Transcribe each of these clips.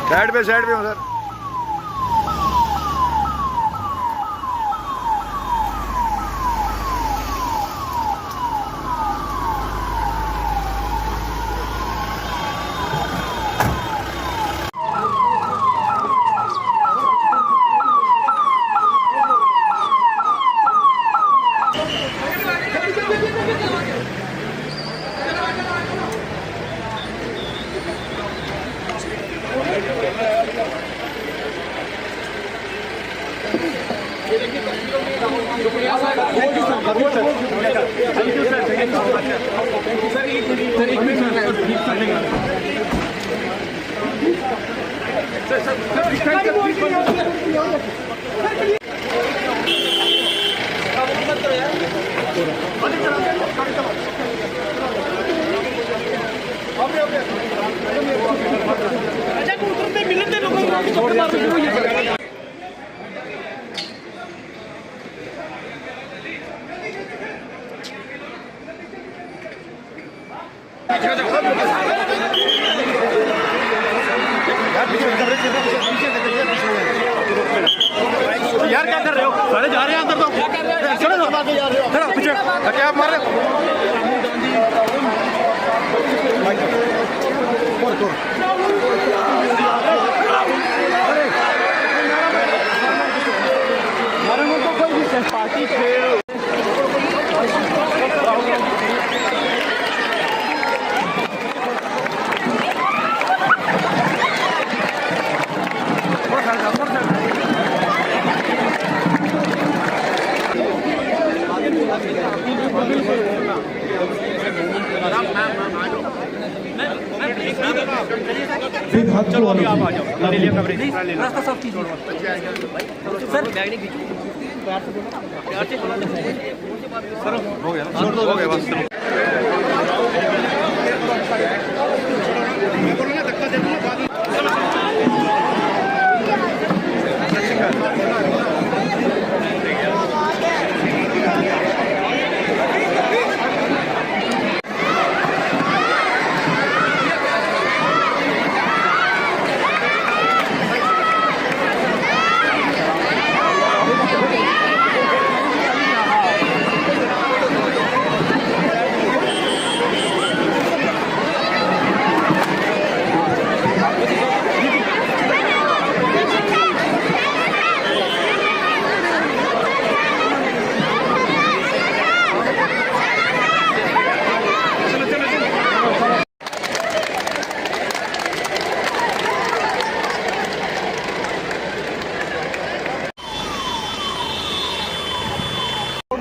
Side पे हूँ sir. यार क्या कर रहे हो? सारे जा रहे हैं अंदर तो। क्या कर रहे हो? चलो पीछे क्या मार रहे हो? पार्टी चलो अभी आप आ जाओ। रास्ता सब चीज सर बैग नहीं खींचो प्यार से बोला सर हो गया बस चलो धक्का दे दूंगा बाद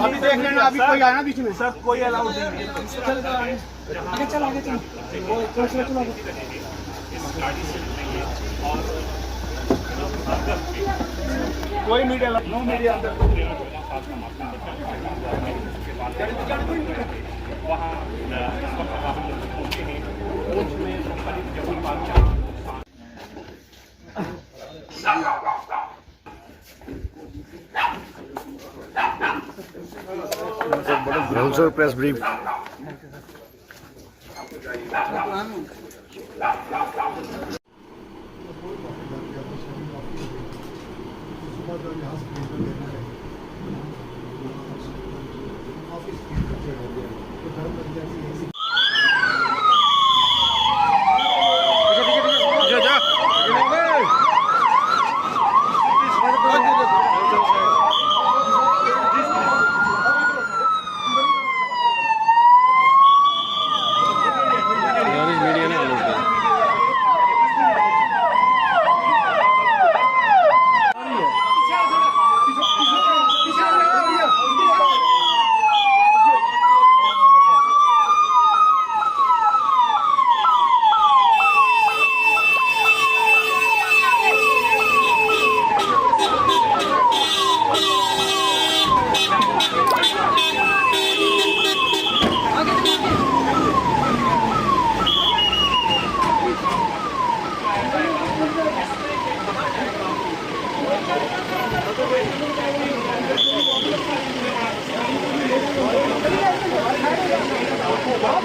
अभी देख लेना। अभी कोई आया ना बीच में सर, कोई अलाउड नहीं है। आगे चलो कोई मीडिया नो मीडिया अंदर Also press brief.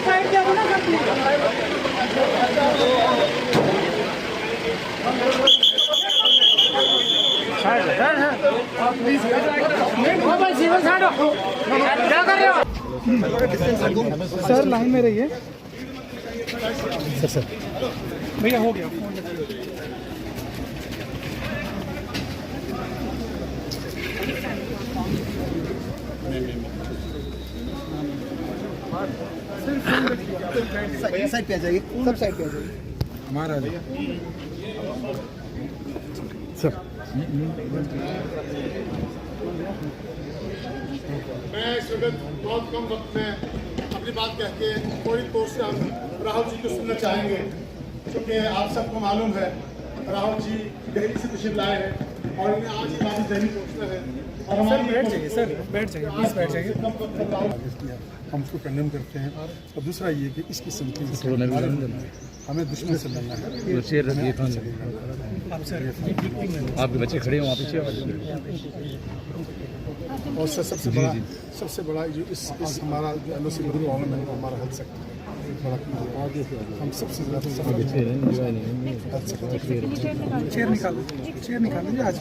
Side sir line में रहिए सर भैया हो गया साइड पे आ जाइए, सब साइड पे आ जाइए। हमारा सर मैं इस वक्त बहुत कम वक्त में अपनी बात कह के थोड़ी तौर से हम राहुल जी को सुनना चाहेंगे, क्योंकि आप सबको मालूम है राहुल जी दिल्ली से तशरीफ लाए हैं और इन्हें आज ही वापस दिल्ली पहुँचना है। और हमारी बैठ जाइए सर, बैठ जाइए प्लीज़ बैठ जाइए। हम उसको कंडेम करते हैं। और दूसरा ये कि इस किस्म की हमें दुश्मन से लड़ना है। आपके बच्चे खड़े हैं वहाँ पीछे। और सबसे बड़ा जो इस हमारा जो LOC प्रॉब्लम है वो हमारा हल सकता है। हम सबसे ज़्यादा चेयर निकालो जी आज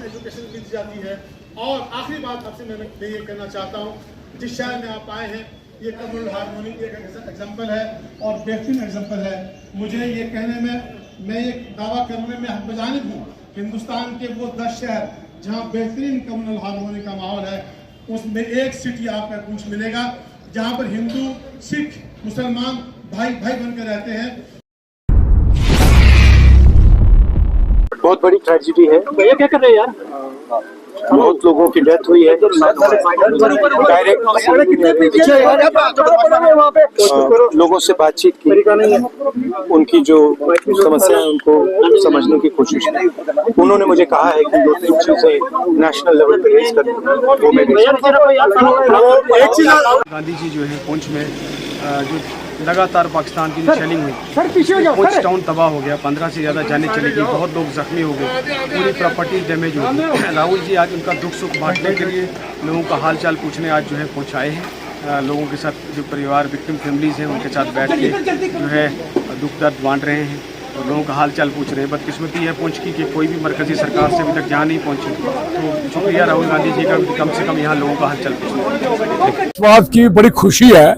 एजुकेशन दी जाती है। और आखिरी बात आपसे मैं ये कहना चाहता हूँ, जिस शहर में आप आए हैं ये कम्युनल हारमोनी एक एग्जाम्पल है और बेहतरीन एग्जाम्पल है। मुझे ये कहने में मैं ये दावा करने में हक बजानिब हूँ, हिंदुस्तान के वो 10 शहर जहाँ बेहतरीन कम्युनल हारमोनी का माहौल है उसमें एक सिटी आपको पुंछ मिलेगा जहाँ पर हिंदू सिख मुसलमान भाई भाई बनकर रहते हैं। बहुत बड़ी ट्रेजेडी है। भैया क्या कर रहे हैं यार? बहुत लोगों की डेथ हुई है। लोगों से बातचीत की, उनकी जो समस्या है उनको समझने की कोशिश की। उन्होंने मुझे कहा है कि 2-3 चीजें नेशनल लेवल पे रेज कर वो मैं एक चीज गांधी जी जो है पुंछ में जो लगातार पाकिस्तान की शेलिंग हुई, पुंछ टाउन तबाह हो गया, 15 से ज़्यादा जाने चली गई, बहुत लोग जख्मी हो गए, पूरी प्रॉपर्टी डैमेज हो गई। राहुल जी आज उनका दुख सुख बांटने के लिए लोगों का हाल चाल पूछने आज जो है पुंछ आए हैं। लोगों के साथ जो परिवार विक्टिम फैमिलीज़ हैं उनके साथ बैठ के जो है दुख दर्द बांट रहे हैं और लोगों का हाल चाल पूछ रहे हैं। बदकिस्मती है पुंछ की कि कोई भी मरकज़ी सरकार से अभी तक यहाँ नहीं पहुँची। तो शुक्रिया राहुल गांधी जी का, कम से कम यहाँ लोगों का हाल चाल पूछना। इस बात की बड़ी खुशी है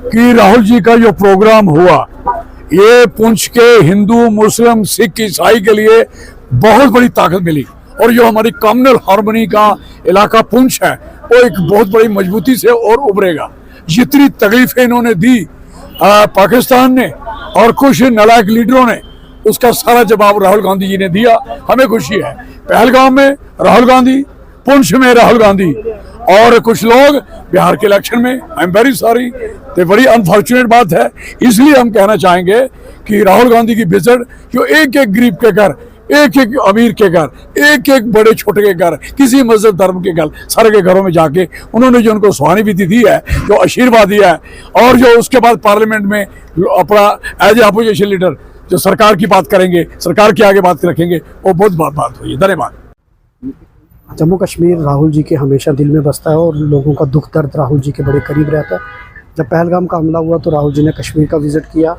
कि राहुल जी का जो प्रोग्राम हुआ ये पुंछ के हिंदू मुस्लिम सिख ईसाई के लिए बहुत बड़ी ताकत मिली और जो हमारी कम्युनल हार्मनी का इलाका पुंछ है वो एक बहुत बड़ी मजबूती से और उभरेगा। जितनी तकलीफें इन्होंने दी पाकिस्तान ने और कुछ नालायक लीडरों ने, उसका सारा जवाब राहुल गांधी जी ने दिया। हमें खुशी है पहलगाम में राहुल गांधी, पुंछ में राहुल गांधी और कुछ लोग बिहार के इलेक्शन में। आई एम वेरी सॉरी, तो बड़ी अनफॉर्चुनेट बात है। इसलिए हम कहना चाहेंगे कि राहुल गांधी की विजिट जो एक एक गरीब के घर, एक एक अमीर के घर, एक एक बड़े छोटे के घर, किसी मजहब धर्म के घर, सारे के घरों में जाके उन्होंने जो उनको सहानुभूति दी है, जो आशीर्वाद दिया है और जो उसके बाद पार्लियामेंट में अपना एज ए अपोजिशन लीडर जो सरकार की बात करेंगे, सरकार के आगे बात रखेंगे, वो बहुत बात हुई है। धन्यवाद। जम्मू कश्मीर राहुल जी के हमेशा दिल में बसता है और लोगों का दुख दर्द राहुल जी के बड़े करीब रहता है। जब पहलगाम का हमला हुआ तो राहुल जी ने कश्मीर का विज़िट किया।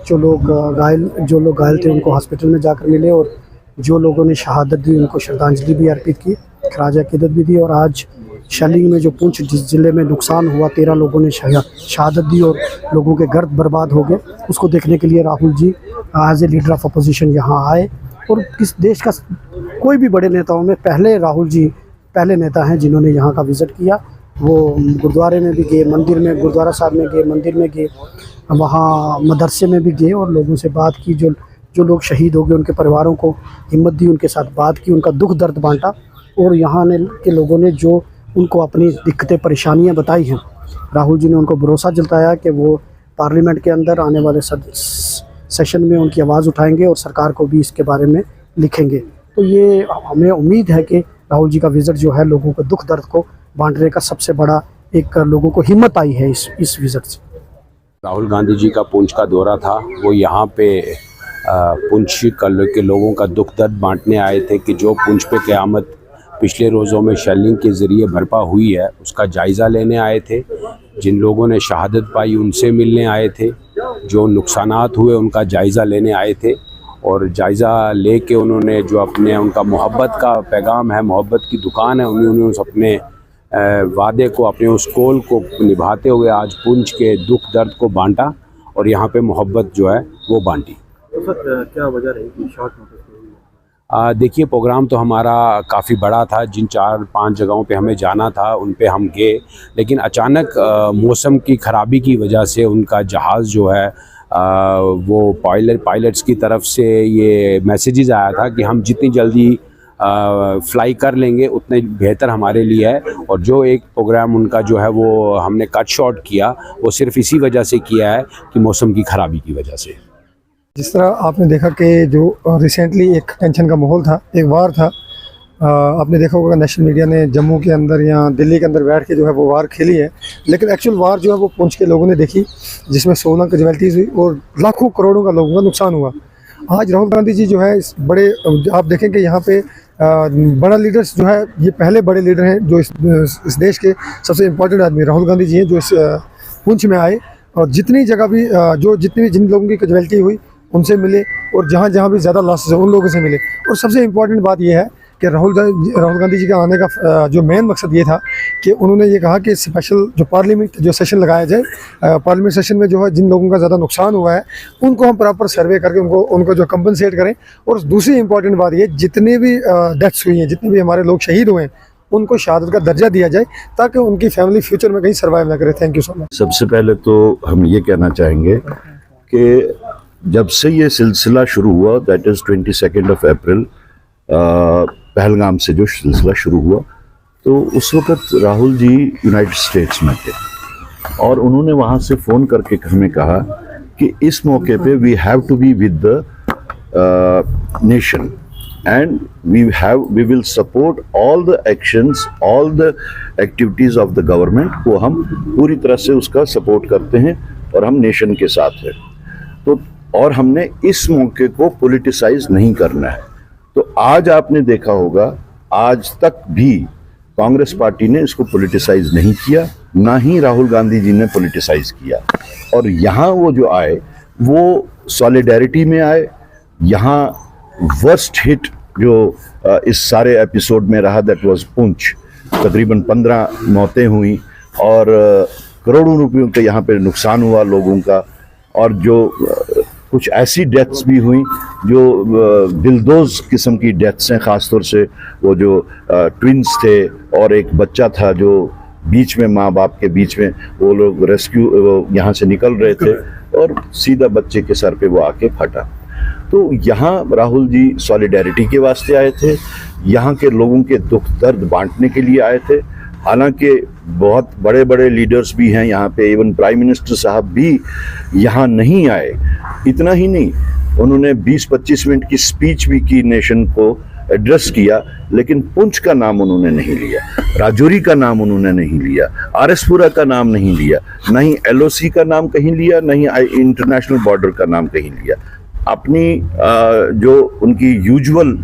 जो लोग घायल थे उनको हॉस्पिटल में जाकर मिले और जो लोगों ने शहादत दी उनको श्रद्धांजलि भी अर्पित की, खराज अकीदत भी दी। और आज शेलिंग में जो पुंछ जिस ज़िले में नुकसान हुआ, 13 लोगों ने शहादत दी और लोगों के घर बर्बाद हो गए, उसको देखने के लिए Rahul ji as a leader of opposition यहाँ आए। और किस देश का कोई भी बड़े नेताओं में राहुल जी पहले नेता हैं जिन्होंने यहाँ का विज़िट किया। वो गुरुद्वारे में भी गए, मंदिर में, गुरुद्वारा साहब में गए, मंदिर में गए, वहाँ मदरसे में भी गए और लोगों से बात की। जो लोग शहीद हो गए उनके परिवारों को हिम्मत दी, उनके साथ बात की, उनका दुख दर्द बांटा। और यहाँ के लोगों ने जो उनको अपनी दिक्कतें परेशानियाँ बताई हैं, राहुल जी ने उनको भरोसा जताया कि वो पार्लियामेंट के अंदर आने वाले सेशन में उनकी आवाज़ उठाएंगे और सरकार को भी इसके बारे में लिखेंगे। तो ये हमें उम्मीद है कि राहुल जी का विज़िट जो है लोगों के दुख दर्द को बांटने का सबसे बड़ा एक लोगों को हिम्मत आई है इस विज़िट से। राहुल गांधी जी का पुंछ का दौरा था, वो यहाँ पे पुंछ के लोगों का दुख दर्द बांटने आए थे कि जो पुंछ पे क़यामत पिछले रोज़ों में शेलिंग के ज़रिए बर्पा हुई है उसका जायज़ा लेने आए थे। जिन लोगों ने शहादत पाई उनसे मिलने आए थे, जो नुकसानात हुए उनका जायज़ा लेने आए थे। और जायज़ा लेके उन्होंने जो अपने उनका मोहब्बत का पैगाम है, मोहब्बत की दुकान है, उन्होंने उस अपने वादे को, अपने उस कौल को निभाते हुए आज पुंछ के दुख दर्द को बांटा और यहाँ पे मोहब्बत जो है वो बांटी। तो सर क्या वजह रहेगी शॉर्ट नोटिस पे? देखिए, प्रोग्राम तो हमारा काफ़ी बड़ा था, जिन 4-5 जगहों पे हमें जाना था उन पे हम गए, लेकिन अचानक मौसम की ख़राबी की वजह से उनका जहाज़ जो है वो पायलट्स की तरफ से ये मैसेजेस आया था कि हम जितनी जल्दी फ्लाई कर लेंगे उतने बेहतर हमारे लिए है। और जो एक प्रोग्राम उनका जो है वो हमने कट शॉर्ट किया, वो सिर्फ इसी वजह से किया है कि मौसम की ख़राबी की वजह से। जिस तरह आपने देखा कि जो रिसेंटली एक टेंशन का माहौल था, एक वार था, आपने देखा होगा नेशनल मीडिया ने जम्मू के अंदर या दिल्ली के अंदर बैठ के जो है वो वार खेली है, लेकिन एक्चुअल वार जो है वो पुंछ के लोगों ने देखी, जिसमें 16 कैजुअल्टीज़ हुई और लाखों करोड़ों का लोगों का नुकसान हुआ। आज राहुल गांधी जी जो है इस बड़े, आप देखें कि यहाँ पे बड़ा लीडर्स जो है, ये पहले बड़े लीडर हैं जो इस देश के सबसे इम्पोर्टेंट आदमी राहुल गांधी जी हैं, जो इस पुंछ में आए और जितनी जगह भी जिन लोगों की कैजुअल्टी हुई उनसे मिले और जहाँ जहाँ भी ज़्यादा लॉसेस है उन लोगों से मिले। और सबसे इम्पॉर्टेंट बात यह है कि राहुल गांधी जी का आने का जो मेन मकसद ये था कि उन्होंने ये कहा कि स्पेशल जो पार्लियामेंट जो सेशन लगाया जाए, पार्लियामेंट सेशन में जो है जिन लोगों का ज़्यादा नुकसान हुआ है उनको हम प्रॉपर सर्वे करके उनको जो कंपनसेट करें। और दूसरी इम्पॉर्टेंट बात ये, जितने भी डेथ्स हुई हैं, जितने भी हमारे लोग शहीद हुए हैं, उनको शहादत का दर्जा दिया जाए ताकि उनकी फैमिली फ्यूचर में कहीं सर्वाइव ना करे। Thank you so much. सबसे पहले तो हम ये कहना चाहेंगे कि जब से ये सिलसिला शुरू हुआ, दैट इज़ 22 अप्रैल, पहलगाम से जो सिलसिला शुरू हुआ, तो उस वक़्त राहुल जी यूनाइटेड स्टेट्स में थे और उन्होंने वहाँ से फ़ोन करके हमें कहा कि इस मौके पे we have to be with the nation and we will support all the actions, all the activities of the government को हम पूरी तरह से उसका सपोर्ट करते हैं और हम नेशन के साथ हैं। तो और हमने इस मौके को पॉलिटिसाइज नहीं करना है। तो आज आपने देखा होगा, आज तक भी कांग्रेस पार्टी ने इसको पॉलिटिसाइज नहीं किया, ना ही राहुल गांधी जी ने पॉलिटिसाइज किया। और यहाँ वो जो आए वो सॉलिडेरिटी में आए। यहाँ वर्स्ट हिट जो इस सारे एपिसोड में रहा, दैट वाज पुंछ। तकरीबन 15 मौतें हुई और करोड़ों रुपयों के यहाँ पे नुकसान हुआ लोगों का, और जो कुछ ऐसी डेथ्स भी हुई जो दिलदोज किस्म की डेथ्स हैं। ख़ासतौर से वो जो ट्विंस थे और एक बच्चा था जो बीच में, माँ बाप के बीच में, वो लोग रेस्क्यू यहाँ से निकल रहे थे और सीधा बच्चे के सर पे वो आके फटा। तो यहाँ राहुल जी सॉलिडेरिटी के वास्ते आए थे, यहाँ के लोगों के दुख दर्द बांटने के लिए आए थे। हालांकि बहुत बड़े बड़े लीडर्स भी हैं यहाँ पे, इवन प्राइम मिनिस्टर साहब भी यहाँ नहीं आए। इतना ही नहीं, उन्होंने 20-25 मिनट की स्पीच भी की, नेशन को एड्रेस किया, लेकिन पुंछ का नाम उन्होंने नहीं लिया, राजौरी का नाम उन्होंने नहीं लिया, आरएसपुरा का नाम नहीं लिया, ना ही एलओसी का नाम कहीं लिया, ना ही इंटरनेशनल बॉर्डर का नाम कहीं लिया। अपनी जो उनकी यूजुअल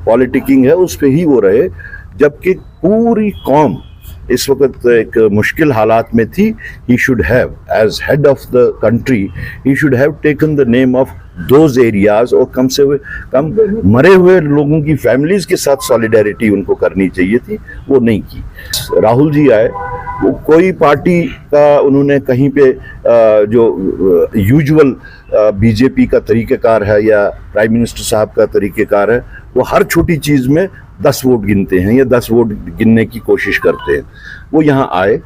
पॉलिटिकिंग है उस पे ही वो रहे, जबकि पूरी कौम इस वक्त एक मुश्किल हालात में थी। He should have, as head of the country, he should have taken the name of those areas, और कम से कम मरे हुए लोगों की फैमिलीज के साथ सॉलिडेरिटी उनको करनी चाहिए थी, वो नहीं की। राहुल जी आए, वो कोई पार्टी का उन्होंने कहीं पे जो यूजुअल बीजेपी का तरीक़ेकार है या प्राइम मिनिस्टर साहब का तरीक़ेकार है, वो हर छोटी चीज़ में 10 वोट गिनते हैं या 10 वोट गिनने की कोशिश करते हैं। वो यहाँ आए,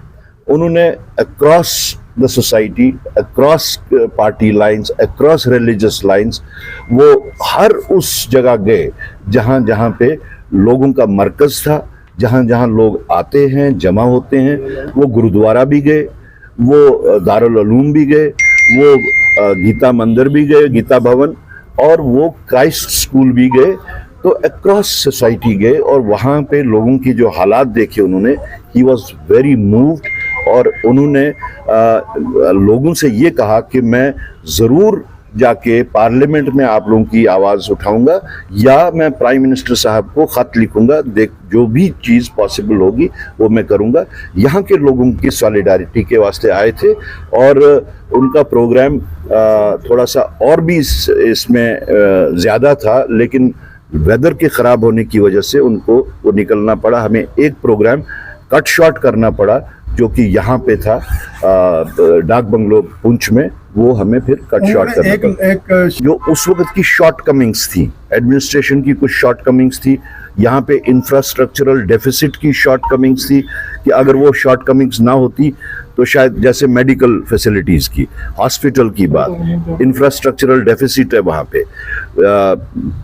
उन्होंने across the society, across party lines, across religious lines, वो हर उस जगह गए जहाँ जहाँ पे लोगों का मरकज़ था, जहाँ जहाँ लोग आते हैं, जमा होते हैं। वो गुरुद्वारा भी गए, वो दारुल उलूम भी गए, वो गीता मंदिर भी गए, गीता भवन, और वो क्राइस्ट स्कूल भी गए। तो अक्रॉस सोसाइटी गए और वहाँ पे लोगों की जो हालात देखे उन्होंने, ही वॉज वेरी मूव्ड, और उन्होंने लोगों से ये कहा कि मैं ज़रूर जाके पार्लियामेंट में आप लोगों की आवाज़ उठाऊंगा, या मैं प्राइम मिनिस्टर साहब को ख़त लिखूंगा, जो भी चीज़ पॉसिबल होगी वो मैं करूंगा। यहाँ के लोगों की सॉलिडारिटी के वास्ते आए थे और उनका प्रोग्राम थोड़ा सा और भी इसमें ज़्यादा था, लेकिन वेदर के ख़राब होने की वजह से उनको वो निकलना पड़ा। हमें एक प्रोग्राम कट शॉर्ट करना पड़ा जो कि यहाँ पे था डाक बंगलो पुंछ में, वो हमें फिर कट शॉर्ट करना पड़ा। जो उस वक्त की शॉर्ट कमिंग्स थी, एडमिनिस्ट्रेशन की कुछ शॉर्ट कमिंग्स थी, यहाँ पे इंफ्रास्ट्रक्चरल डेफिसिट की शॉर्ट कमिंग्स थी कि अगर वो शॉर्ट कमिंग्स ना होती तो शायद जैसे मेडिकल फैसिलिटीज़ की, हॉस्पिटल की बात, इंफ्रास्ट्रक्चरल डेफिसिट है वहाँ पे,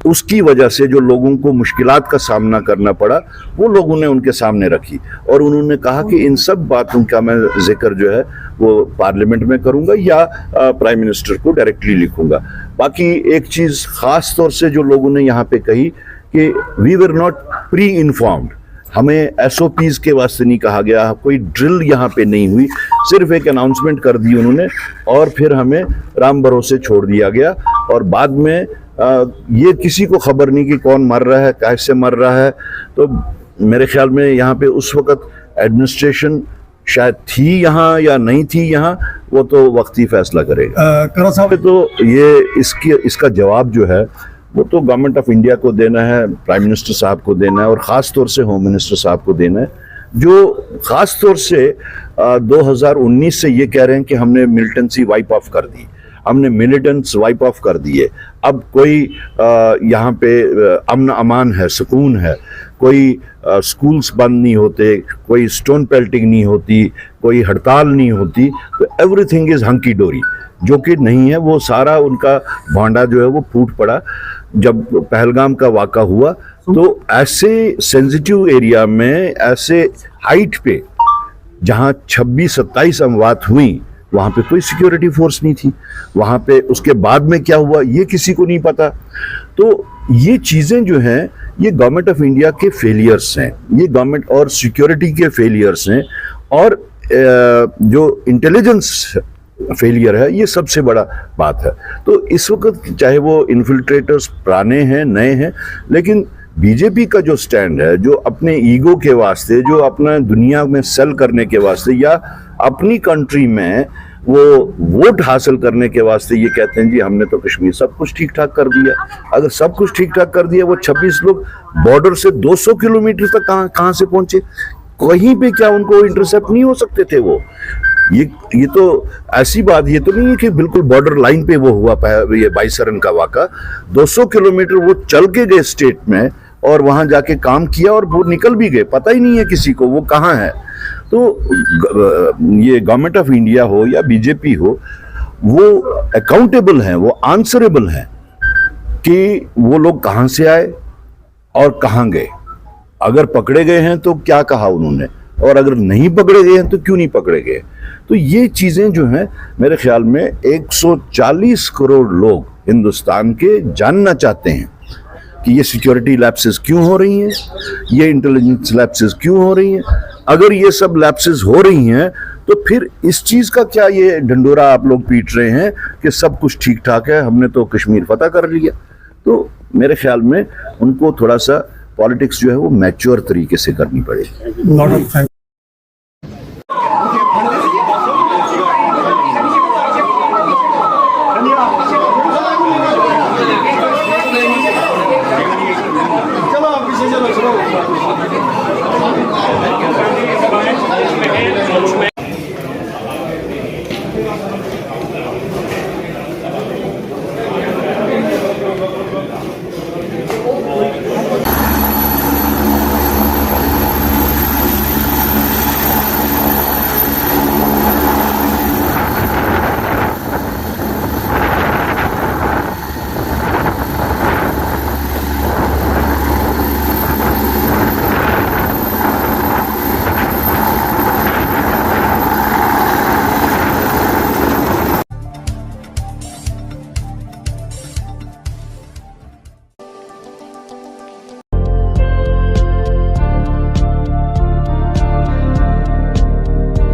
उसकी वजह से जो लोगों को मुश्किलात का सामना करना पड़ा वो लोगों ने उनके सामने रखी और उन्होंने कहा कि इन सब बातों का मैं जिक्र जो है वो पार्लियामेंट में करूँगा या प्राइम मिनिस्टर को डायरेक्टली लिखूँगा। बाकी एक चीज़ ख़ास तौर से जो लोगों ने यहाँ पे कही कि we were not pre informed, हमें एसओपीज के वास्ते नहीं कहा गया, कोई ड्रिल यहाँ पे नहीं हुई, सिर्फ एक अनाउंसमेंट कर दी उन्होंने और फिर हमें राम भरोसे छोड़ दिया गया। और बाद में ये किसी को खबर नहीं कि कौन मर रहा है, कैसे मर रहा है। तो मेरे ख्याल में यहाँ पे उस वक्त एडमिनिस्ट्रेशन शायद थी यहाँ या नहीं थी यहाँ, वो तो वक्त ही फैसला करेगा। करा साहब, तो ये इसका जवाब जो है वो तो गवर्नमेंट ऑफ इंडिया को देना है, प्राइम मिनिस्टर साहब को देना है और ख़ास तौर से होम मिनिस्टर साहब को देना है, जो ख़ास तौर से 2019 से ये कह रहे हैं कि हमने मिलिटेंसी वाइप ऑफ कर दी, हमने मिलिटेंट्स वाइप ऑफ कर दिए, अब कोई यहाँ पे अमन अमान है, सुकून है, कोई स्कूल्स बंद नहीं होते, कोई स्टोन पेल्टिंग नहीं होती, कोई हड़ताल नहीं होती, तो एवरीथिंग इज़ हंकी डोरी, जो कि नहीं है। वो सारा उनका भांडा जो है वो फूट पड़ा जब पहलगाम का वाक़ा हुआ। तो ऐसे सेंसिटिव एरिया में, ऐसे हाइट पे जहाँ 26-27 अमवात हुई, वहाँ पे कोई सिक्योरिटी फोर्स नहीं थी, वहाँ पे उसके बाद में क्या हुआ ये किसी को नहीं पता। तो ये चीज़ें जो हैं ये गवर्नमेंट ऑफ इंडिया के फेलियर्स हैं, ये गवर्नमेंट और सिक्योरिटी के फेलियर्स हैं, और जो इंटेलिजेंस फेलियर है ये सबसे बड़ा बात है। तो इस वक्त चाहे वो इन्फिल्ट्रेटर्स पुराने हैं नए हैं, लेकिन बीजेपी का जो स्टैंड है, जो अपने ईगो के वास्ते, जो अपना दुनिया में सेल करने के वास्ते या अपनी कंट्री में वो वोट हासिल करने के वास्ते ये कहते हैं जी हमने तो कश्मीर सब कुछ ठीक ठाक कर दिया। अगर सब कुछ ठीक ठाक कर दिया, वो 26 लोग बॉर्डर से 200 किलोमीटर तक कहाँ से पहुंचे? कहीं पे क्या उनको इंटरसेप्ट नहीं हो सकते थे? वो ये तो ऐसी बात, ये तो नहीं है कि बिल्कुल बॉर्डर लाइन पे वो हुआ ये बाईसरन का वाक़ा। 200 किलोमीटर वो चल के गए स्टेट में और वहां जाके काम किया और वो निकल भी गए, पता ही नहीं है किसी को वो कहाँ है। तो ये गवर्नमेंट ऑफ इंडिया हो या बीजेपी हो, वो अकाउंटेबल हैं, वो आंसरेबल हैं कि वो लोग कहाँ से आए और कहाँ गए। अगर पकड़े गए हैं तो क्या कहा उन्होंने, और अगर नहीं पकड़े गए हैं तो क्यों नहीं पकड़े गए। तो ये चीज़ें जो हैं मेरे ख्याल में 140 करोड़ लोग हिंदुस्तान के जानना चाहते हैं कि ये सिक्योरिटी लैप्सेस क्यों हो रही हैं, ये इंटेलिजेंस लैप्सेस क्यों हो रही हैं। अगर ये सब लैप्सेस हो रही हैं तो फिर इस चीज़ का क्या ये ढंडोरा आप लोग पीट रहे हैं कि सब कुछ ठीक ठाक है, हमने तो कश्मीर फतह कर लिया। तो मेरे ख्याल में उनको थोड़ा सा पॉलिटिक्स जो है वो मैच्योर तरीके से करनी पड़ेगी।